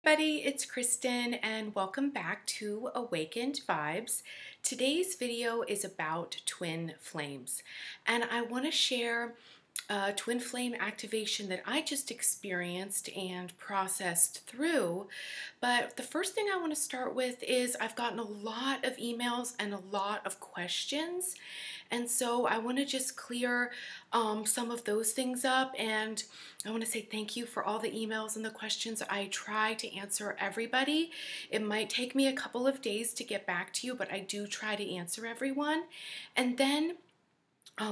Everybody, it's Kristen and welcome back to Awakened Vibes. Today's video is about twin flames, and I want to share a twin flame activation that I just experienced and processed through. But the first thing I want to start with is I've gotten a lot of emails and a lot of questions, and so I want to just clear some of those things up, and I want to say thank you for all the emails and the questions. I try to answer everybody. It might take me a couple of days to get back to you, but I do try to answer everyone. And then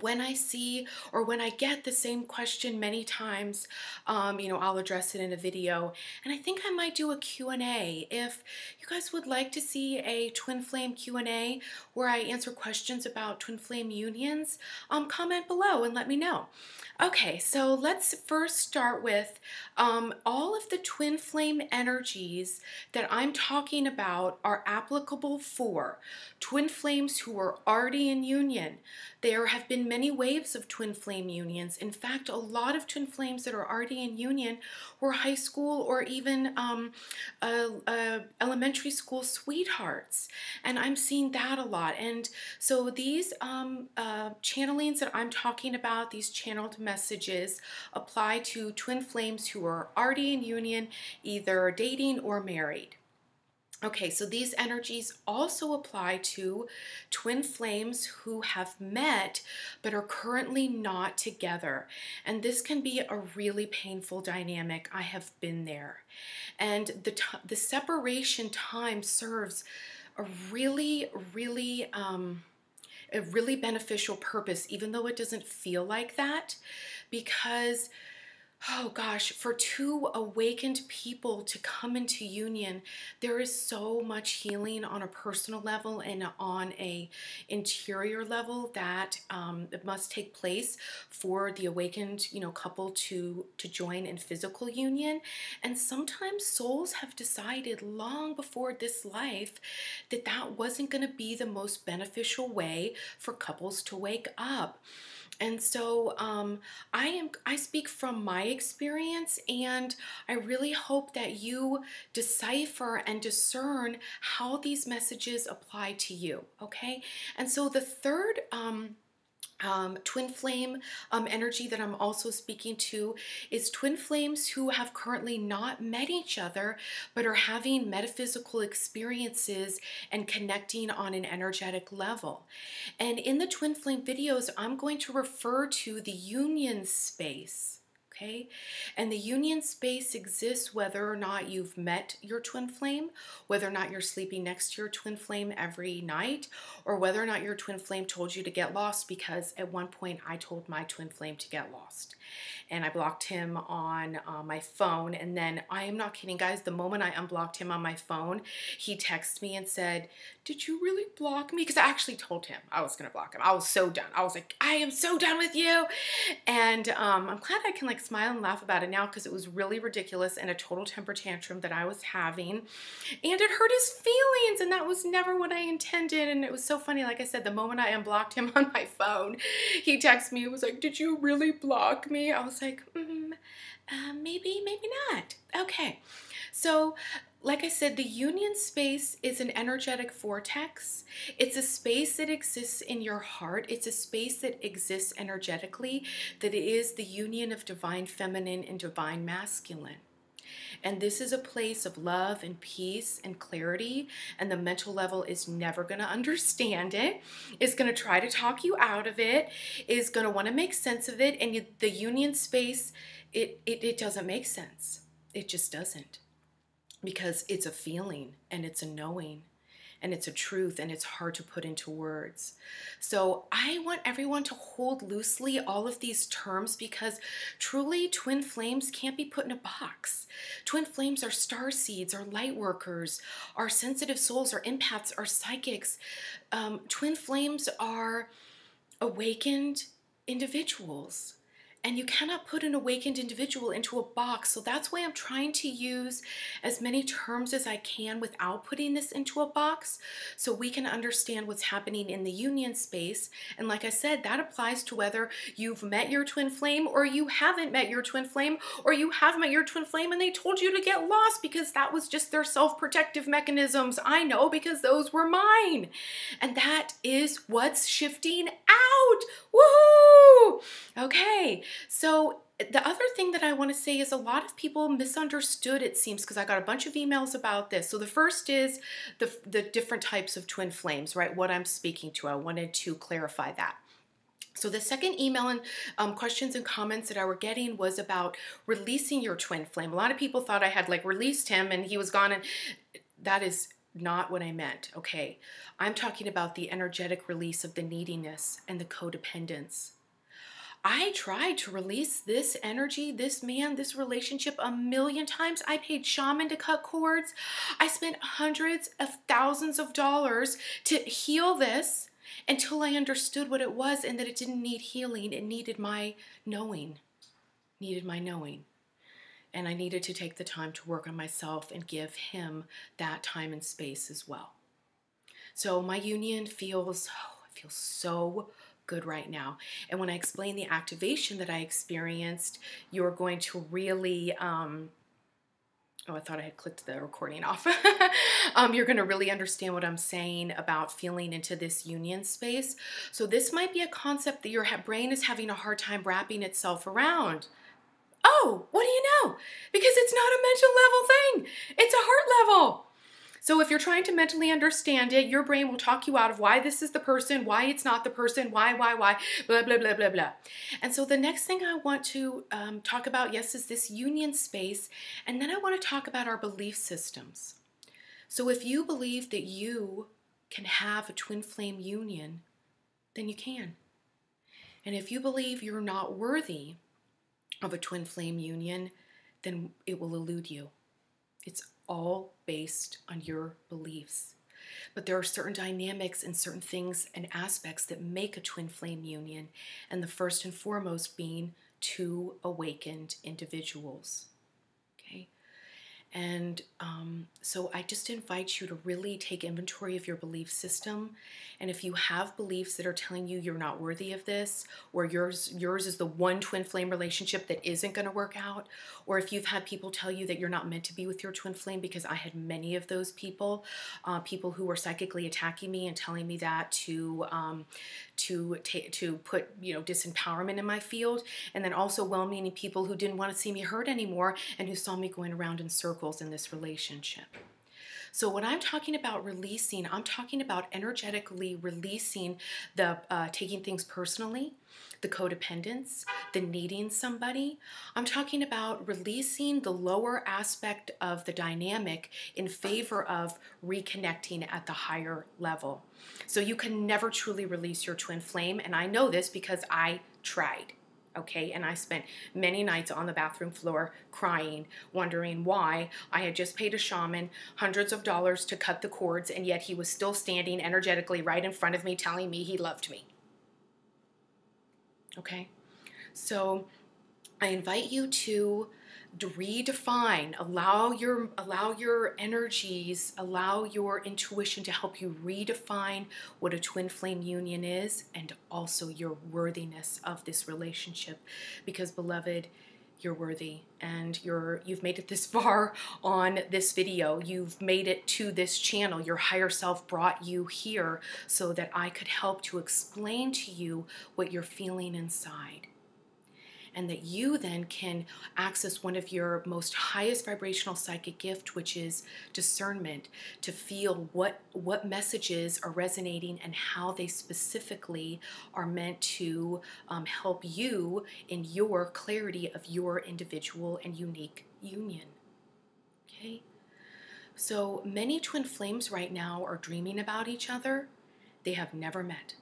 when I see or when I get the same question many times, I'll address it in a video. And I think I might do a Q&A. If you guys would like to see a twin flame Q&A where I answer questions about twin flame unions, comment below and let me know. Okay, so let's first start with all of the twin flame energies that I'm talking about are applicable for twin flames who are already in union. There have been many waves of twin flame unions. In fact, a lot of twin flames that are already in union were high school or even elementary school sweethearts. And I'm seeing that a lot. And so these channelings that I'm talking about, these channeled messages, apply to twin flames who are already in union, either dating or married. Okay, so these energies also apply to twin flames who have met but are currently not together. And this can be a really painful dynamic. I have been there. And the separation time serves a really beneficial purpose, even though it doesn't feel like that, because oh gosh, for two awakened people to come into union, there is so much healing on a personal level and on a interior level that it must take place for the awakened, couple to join in physical union. And sometimes souls have decided long before this life that that wasn't going to be the most beneficial way for couples to wake up. And so I speak from my experience, and I really hope that you decipher and discern how these messages apply to you, okay? And so the third twin flame energy that I'm also speaking to is twin flames who have currently not met each other but are having metaphysical experiences and connecting on an energetic level. And in the twin flame videos, I'm going to refer to the union space. Okay? And the union space exists whether or not you've met your twin flame, whether or not you're sleeping next to your twin flame every night, or whether or not your twin flame told you to get lost, because at one point I told my twin flame to get lost. And I blocked him on my phone. And then, I am not kidding, guys, the moment I unblocked him on my phone, he texted me and said, "Did you really block me?" Because I actually told him I was going to block him. I was so done. I was like, I am so done with you. And I'm glad I can smile and laugh about it now, because it was really ridiculous and a total temper tantrum that I was having. And it hurt his feelings, and that was never what I intended. And it was so funny. Like I said, the moment I unblocked him on my phone, he texted me. It was like, "Did you really block me?" I was like, maybe, maybe not. Okay. So, like I said, the union space is an energetic vortex. It's a space that exists in your heart. It's a space that exists energetically, that is the union of divine feminine and divine masculine. And this is a place of love and peace and clarity, and the mental level is never going to understand it, is going to try to talk you out of it, is going to want to make sense of it, and the union space, it doesn't make sense. It just doesn't. Because it's a feeling, and it's a knowing, and it's a truth, and it's hard to put into words. So I want everyone to hold loosely all of these terms, because truly twin flames can't be put in a box. Twin flames are star seeds, are light workers, are sensitive souls, are empaths, are psychics. Twin flames are awakened individuals. And you cannot put an awakened individual into a box. So that's why I'm trying to use as many terms as I can without putting this into a box, so we can understand what's happening in the union space. And like I said, that applies to whether you've met your twin flame or you haven't met your twin flame, or you have met your twin flame and they told you to get lost because that was just their self-protective mechanisms. I know, because those were mine. And that is what's shifting out. Woohoo! Okay. So the other thing that I want to say is a lot of people misunderstood, it seems, because I got a bunch of emails about this. So the first is the different types of twin flames, right? What I'm speaking to. I wanted to clarify that. So the second email and questions and comments that I were getting was about releasing your twin flame. A lot of people thought I had like released him and he was gone, and that is not what I meant, okay? I'm talking about the energetic release of the neediness and the codependence. I tried to release this energy, this man, this relationship a million times. I paid shaman to cut cords. I spent hundreds of thousands of dollars to heal this until I understood what it was, and that it didn't need healing. It needed my knowing, And I needed to take the time to work on myself and give him that time and space as well. So my union feels, it feels so good right now. And when I explain the activation that I experienced, you're going to really, oh, I thought I had clicked the recording off. You're going to really understand what I'm saying about feeling into this union space. So this might be a concept that your brain is having a hard time wrapping itself around. Oh, what do you know? Because it's not a mental level thing. It's a heart level. So if you're trying to mentally understand it, your brain will talk you out of why this is the person, why it's not the person, why, blah, blah, blah, blah, blah. And so the next thing I want to talk about, yes, is this union space. And then I want to talk about our belief systems. So if you believe that you can have a twin flame union, then you can. And if you believe you're not worthy of a twin flame union, then it will elude you. It's all based on your beliefs. But there are certain dynamics and certain things and aspects that make a twin flame union, and the first and foremost being two awakened individuals. Okay? And so I just invite you to really take inventory of your belief system. And if you have beliefs that are telling you you're not worthy of this, or yours is the one twin flame relationship that isn't going to work out, or if you've had people tell you that you're not meant to be with your twin flame, because I had many of those people, people who were psychically attacking me and telling me that to put, disempowerment in my field, and then also well-meaning people who didn't want to see me hurt anymore and who saw me going around in circles in this relationship. So when I'm talking about releasing, I'm talking about energetically releasing the taking things personally, the codependence, the needing somebody. I'm talking about releasing the lower aspect of the dynamic in favor of reconnecting at the higher level. So you can never truly release your twin flame, and I know this because I tried. Okay, and I spent many nights on the bathroom floor crying, wondering why I had just paid a shaman hundreds of dollars to cut the cords, and yet he was still standing energetically right in front of me telling me he loved me. Okay, so I invite you to redefine, allow your energies, allow your intuition to help you redefine what a twin flame union is, and also your worthiness of this relationship. Because beloved, you're worthy, and you've made it this far on this video. You've made it to this channel. Your higher self brought you here so that I could help to explain to you what you're feeling inside, and that you then can access one of your most highest vibrational psychic gift, which is discernment, to feel what messages are resonating and how they specifically are meant to help you in your clarity of your individual and unique union. Okay? So many twin flames right now are dreaming about each other. They have never met.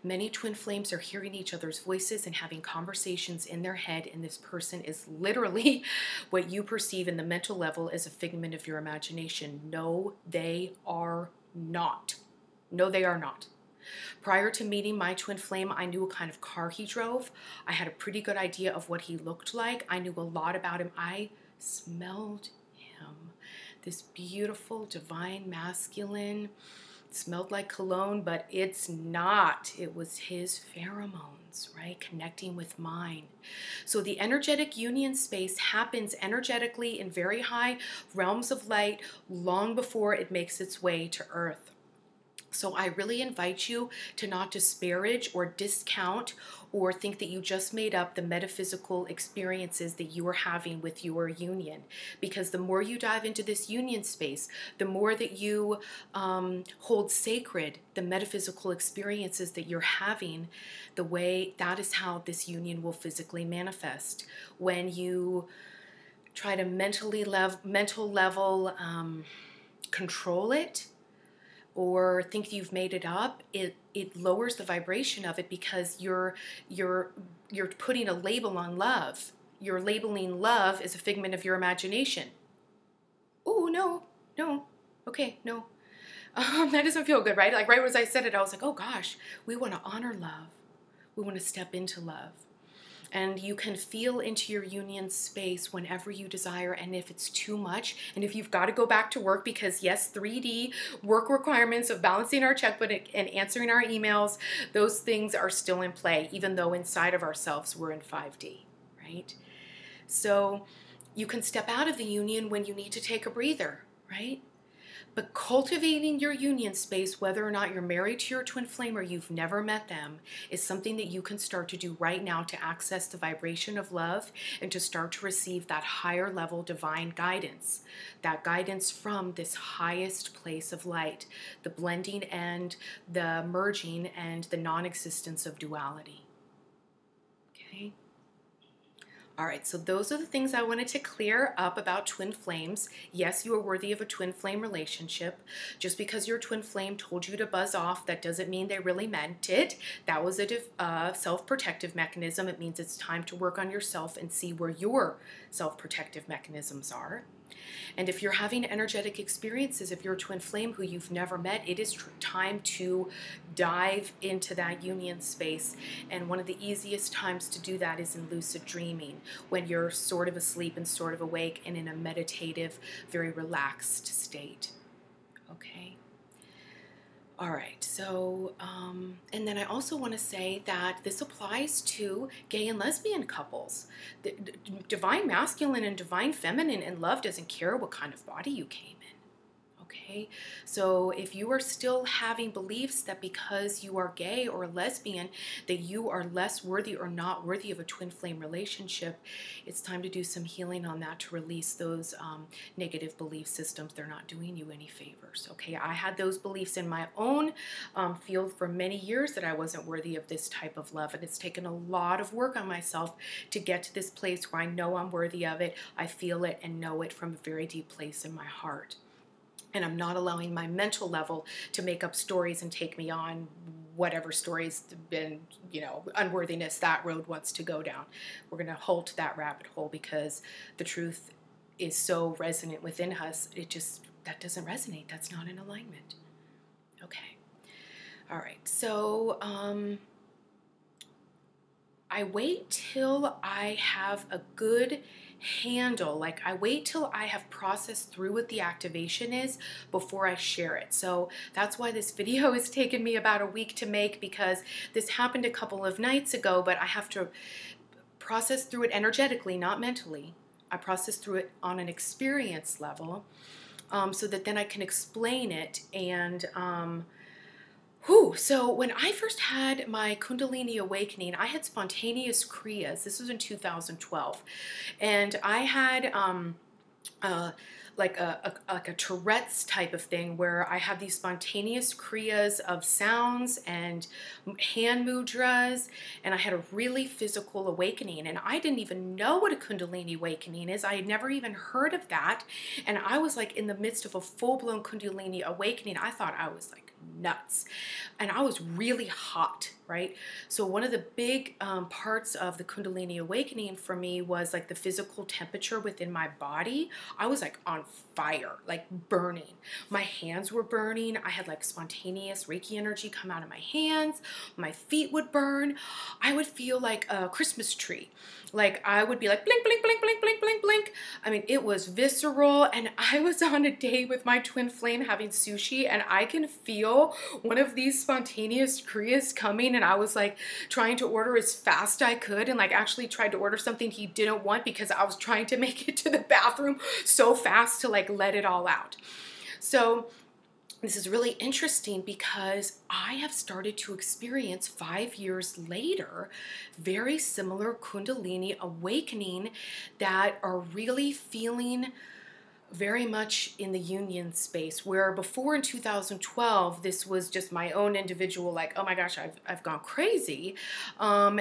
Many twin flames are hearing each other's voices and having conversations in their head, and this person is literally what you perceive in the mental level as a figment of your imagination. No, they are not. No, they are not. Prior to meeting my twin flame, I knew what kind of car he drove. I had a pretty good idea of what he looked like. I knew a lot about him. I smelled him. This beautiful, divine, masculine, smelled like cologne, but it's not. It was his pheromones, right? Connecting with mine. So the energetic union space happens energetically in very high realms of light long before it makes its way to Earth. So I really invite you to not disparage or discount or think that you just made up the metaphysical experiences that you are having with your union. Because the more you dive into this union space, the more that you hold sacred the metaphysical experiences that you're having, the way that is how this union will physically manifest. When you try to mental level control it, or think you've made it up, it lowers the vibration of it, because you're putting a label on love. You're labeling love as a figment of your imagination. Oh, no, okay, no. That doesn't feel good, right? Like right as I said it, I was like, oh gosh, we want to honor love. We want to step into love. And you can feel into your union space whenever you desire, and if it's too much, and if you've got to go back to work, because yes, 3D work requirements of balancing our checkbook and answering our emails, those things are still in play, even though inside of ourselves we're in 5D, right? So you can step out of the union when you need to take a breather, right? But cultivating your union space, whether or not you're married to your twin flame or you've never met them, is something that you can start to do right now to access the vibration of love and to start to receive that higher level divine guidance, that guidance from this highest place of light, the blending and the merging and the non-existence of duality. Okay? All right, so those are the things I wanted to clear up about twin flames. Yes, you are worthy of a twin flame relationship. Just because your twin flame told you to buzz off, that doesn't mean they really meant it. That was a self-protective mechanism. It means it's time to work on yourself and see where your self-protective mechanisms are. And if you're having energetic experiences of your twin flame who you've never met, it is time to dive into that union space. And one of the easiest times to do that is in lucid dreaming, when you're sort of asleep and sort of awake and in a meditative, very relaxed state. Okay? All right, so, and then I also want to say that this applies to gay and lesbian couples. The divine masculine and divine feminine in love doesn't care what kind of body you came in. Okay, so if you are still having beliefs that because you are gay or lesbian that you are less worthy or not worthy of a twin flame relationship, it's time to do some healing on that to release those negative belief systems. They're not doing you any favors. Okay, I had those beliefs in my own field for many years that I wasn't worthy of this type of love, and it's taken a lot of work on myself to get to this place where I know I'm worthy of it. I feel it and know it from a very deep place in my heart. And I'm not allowing my mental level to make up stories and take me on whatever stories been, unworthiness that road wants to go down. We're going to halt that rabbit hole because the truth is so resonant within us. That doesn't resonate. That's not in alignment. Okay. All right. So, I wait till I have a good handle, like I wait till I have processed through what the activation is before I share it. So that's why this video has taken me about a week to make, because this happened a couple of nights ago, but I have to process through it energetically, not mentally. I process through it on an experience level, so that then I can explain it. And so when I first had my Kundalini Awakening, I had spontaneous Kriyas. This was in 2012. And I had like a Tourette's type of thing, where I have these spontaneous Kriyas of sounds and hand mudras, and I had a really physical awakening. And I didn't even know what a Kundalini Awakening is. I had never even heard of that. And I was like in the midst of a full-blown Kundalini Awakening. I thought I was like nuts, and I was really hot, right? So one of the big parts of the Kundalini Awakening for me was like the physical temperature within my body. I was like on on fire, like burning. My hands were burning. I had like spontaneous Reiki energy come out of my hands. My feet would burn. I would feel like a Christmas tree. Like I would be like blink, blink, blink, blink, blink, blink, blink. I mean, it was visceral. And I was on a date with my twin flame having sushi, and I can feel one of these spontaneous kriyas coming, and I was like trying to order as fast I could, and like actually tried to order something he didn't want because I was trying to make it to the bathroom so fast to like let it all out. So this is really interesting because I have started to experience 5 years later very similar Kundalini awakening that are really feeling very much in the union space, where before in 2012, this was just my own individual, like, oh my gosh, I've gone crazy, and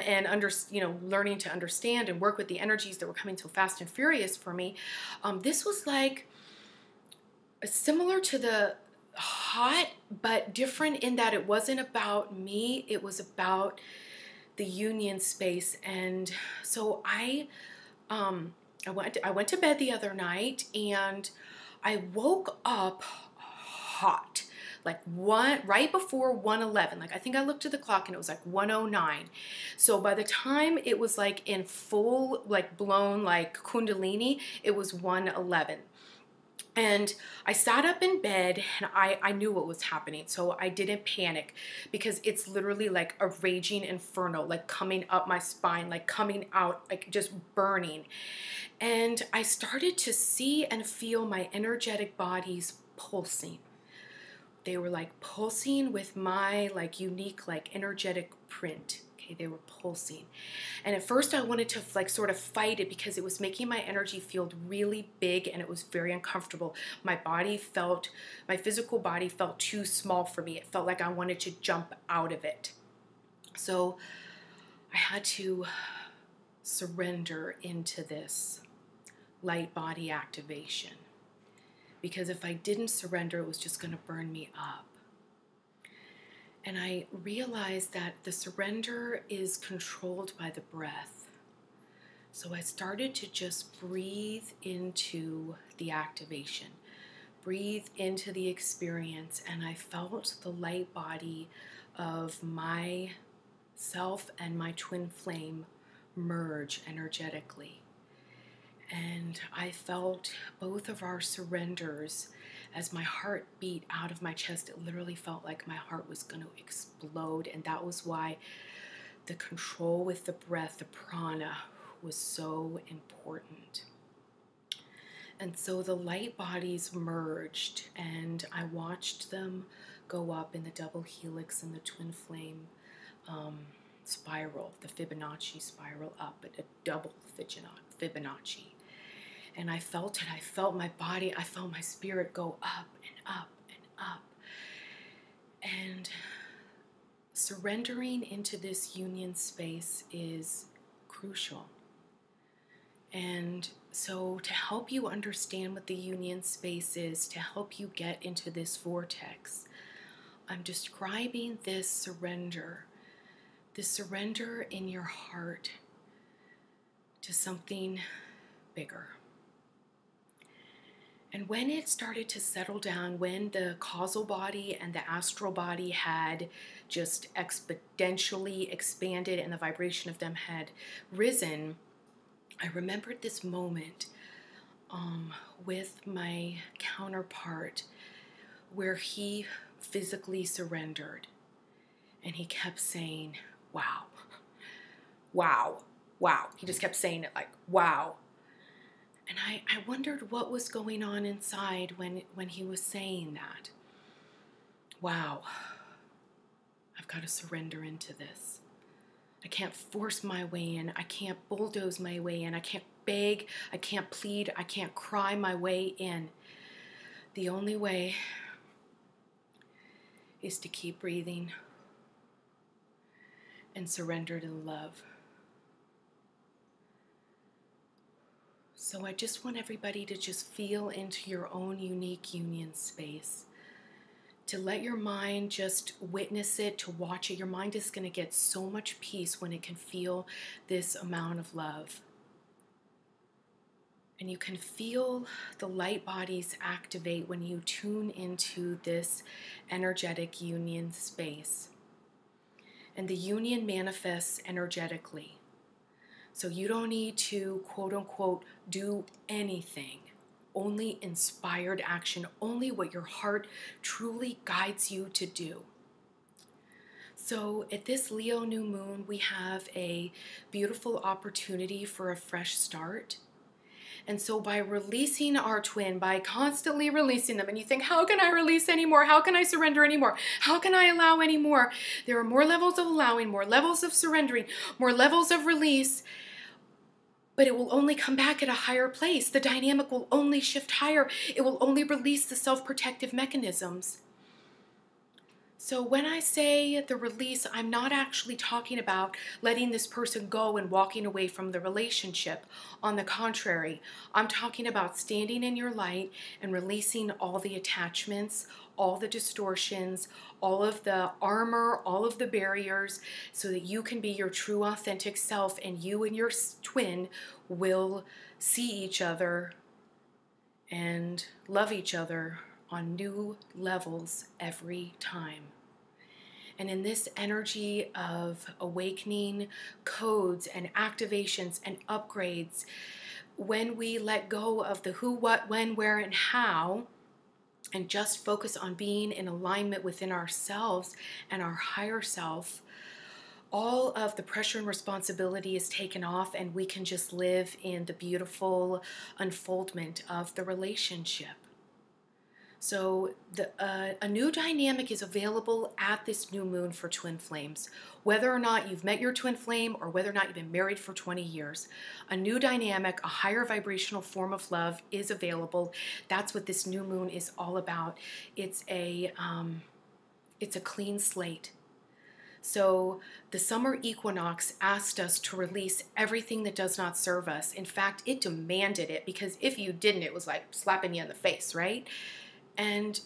learning to understand and work with the energies that were coming so fast and furious for me. This was like similar to the hot, but different in that it wasn't about me, it was about the union space. And so I went to bed the other night, and I woke up hot, like right before 1:11. Like I think I looked at the clock and it was like 1:09. So by the time it was like in full, like blown, like Kundalini, it was 1:11. And I sat up in bed, and I knew what was happening. So I didn't panic, because it's literally like a raging inferno, like coming up my spine, like coming out, like just burning. And I started to see and feel my energetic bodies pulsing. They were like pulsing with my like unique, like energetic print. Okay, they were pulsing. And at first I wanted to like sort of fight it, because it was making my energy field really big, and it was very uncomfortable. My physical body felt too small for me. It felt like I wanted to jump out of it. So I had to surrender into this light body activation, because if I didn't surrender, it was just going to burn me up. And I realized that the surrender is controlled by the breath. So I started to just breathe into the activation, breathe into the experience, and I felt the light body of myself and my twin flame merge energetically. And I felt both of our surrenders as my heart beat out of my chest. It literally felt like my heart was going to explode. And that was why the control with the breath, the prana, was so important. And so the light bodies merged, and I watched them go up in the double helix and the twin flame spiral, the Fibonacci spiral up at a double Fibonacci. And I felt it. I felt my body. I felt my spirit go up and up and up. And surrendering into this union space is crucial. And so to help you understand what the union space is, to help you get into this vortex, I'm describing this surrender in your heart to something bigger. And when it started to settle down, when the causal body and the astral body had just exponentially expanded and the vibration of them had risen, I remembered this moment with my counterpart where he physically surrendered. And he kept saying, wow, wow, wow. He just kept saying it like, wow. And I wondered what was going on inside when he was saying that. Wow, I've got to surrender into this. I can't force my way in. I can't bulldoze my way in. I can't beg. I can't plead. I can't cry my way in. The only way is to keep breathing and surrender to love. So I just want everybody to just feel into your own unique union space, to let your mind just witness it, to watch it. Your mind is going to get so much peace when it can feel this amount of love. And you can feel the light bodies activate when you tune into this energetic union space. And the union manifests energetically. So you don't need to, quote unquote, do anything. Only inspired action, only what your heart truly guides you to do. So at this Leo new moon, we have a beautiful opportunity for a fresh start. And so by releasing our twin, by constantly releasing them, and you think, how can I release anymore? How can I surrender anymore? How can I allow anymore? There are more levels of allowing, more levels of surrendering, more levels of release, but it will only come back at a higher place. The dynamic will only shift higher. It will only release the self-protective mechanisms. So when I say the release, I'm not actually talking about letting this person go and walking away from the relationship. On the contrary, I'm talking about standing in your light and releasing all the attachments, all the distortions, all of the armor, all of the barriers, so that you can be your true authentic self, and you and your twin will see each other and love each other on new levels every time. And in this energy of awakening codes and activations and upgrades, when we let go of the who, what, when, where, and how, and just focus on being in alignment within ourselves and our higher self, all of the pressure and responsibility is taken off, and we can just live in the beautiful unfoldment of the relationship. So a new dynamic is available at this new moon for twin flames. Whether or not you've met your twin flame or whether or not you've been married for 20 years, a new dynamic, a higher vibrational form of love is available. That's what this new moon is all about. It's a clean slate. So the summer equinox asked us to release everything that does not serve us. In fact, it demanded it, because if you didn't, it was like slapping you in the face, right? And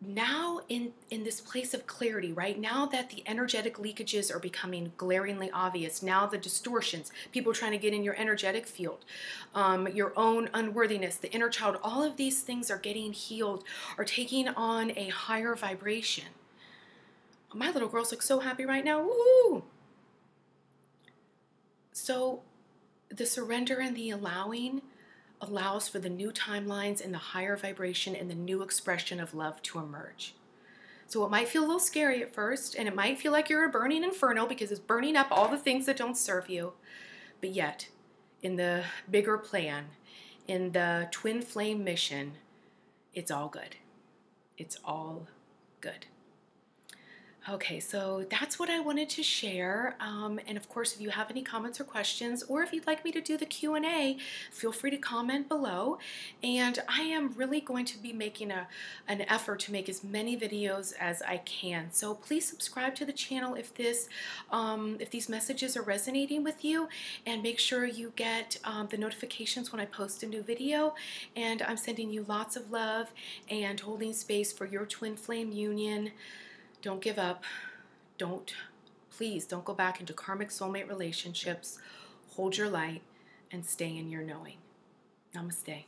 now in this place of clarity, right, now that the energetic leakages are becoming glaringly obvious, now the distortions, people trying to get in your energetic field, your own unworthiness, the inner child, all of these things are getting healed, are taking on a higher vibration. My little girls look so happy right now. Woo! So the surrender and the allowing allows for the new timelines and the higher vibration and the new expression of love to emerge. So it might feel a little scary at first, and it might feel like you're a burning inferno because it's burning up all the things that don't serve you. But yet, in the bigger plan, in the twin flame mission, it's all good. It's all good. Okay, so that's what I wanted to share. And of course, if you have any comments or questions, or if you'd like me to do the Q&A, feel free to comment below. And I am really going to be making an effort to make as many videos as I can. So please subscribe to the channel if these messages are resonating with you, and make sure you get the notifications when I post a new video. And I'm sending you lots of love and holding space for your twin flame union. Don't give up. Please don't go back into karmic soulmate relationships. Hold your light and stay in your knowing. Namaste.